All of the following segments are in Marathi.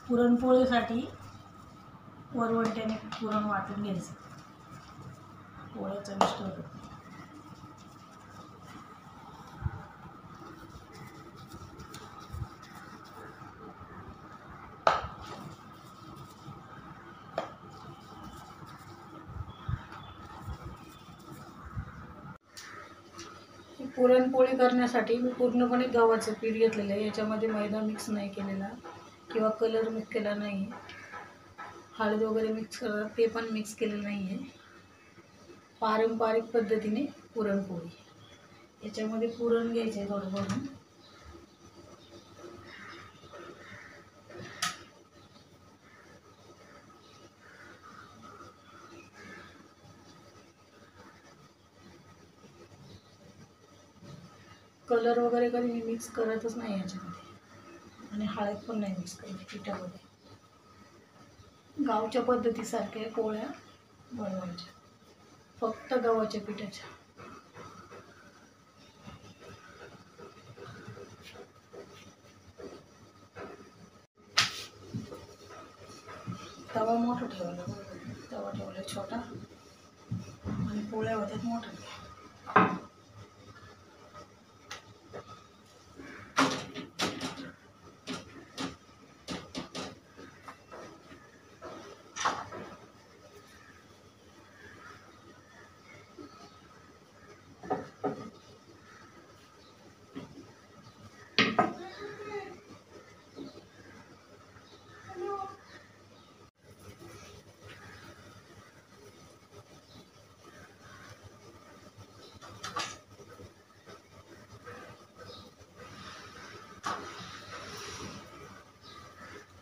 पुरणपोळीसाठी वरवंट्याने पुरण वाटून घ्यायचं, पोळ्याचा मिस्टर होतो. पुरणपोळी करण्यासाठी मी पूर्णपणे गव्हाचं पीठ घेतलेलं आहे. याच्यामध्ये मैदा मिक्स नाही केलेला किंवा कलर मिक्स केला नाही आहे, हळद वगैरे मिक्स करा ते पण मिक्स केलेलं नाही आहे. पारंपरिक पद्धतीने पुरणपोळी. याच्यामध्ये पुरण घ्यायचं आहे थोडं भरून. कलर वगैरे कधी मी मिक्स करतच नाही याच्यामध्ये, आणि हळद पण नाही मिक्स करत पिठामध्ये. गावच्या पद्धतीसारख्या पोळ्या बनवायच्या, फक्त गव्हाच्या पिठाच्या. तवा मोठा ठेवायला, तवा ठेवला छोटा आणि पोळ्या होत्यात मोठ्या.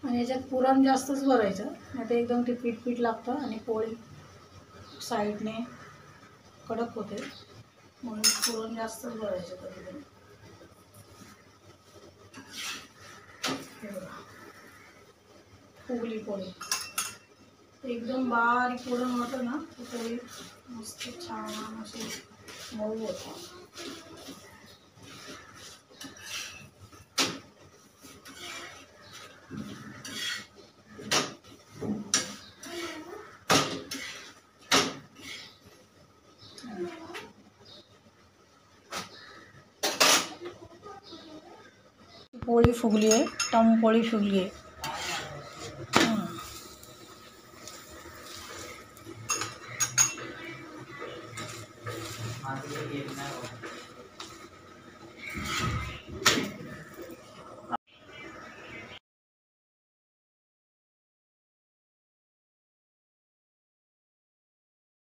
आणि याच्यात पुरण जास्तच भरायचं, नाही तर एकदम ते पीठ पीठ लागतं आणि पोळी साईडने कडक होते, म्हणून पुरण जास्तच भरायचं कधी कधी. फुगली पोळी, एकदम बारीक पुरण होतं ना, ती पोळी मस्त छान अशी मऊ होते. पोळी फुगली आहे, टम पोळी फुगली आहे.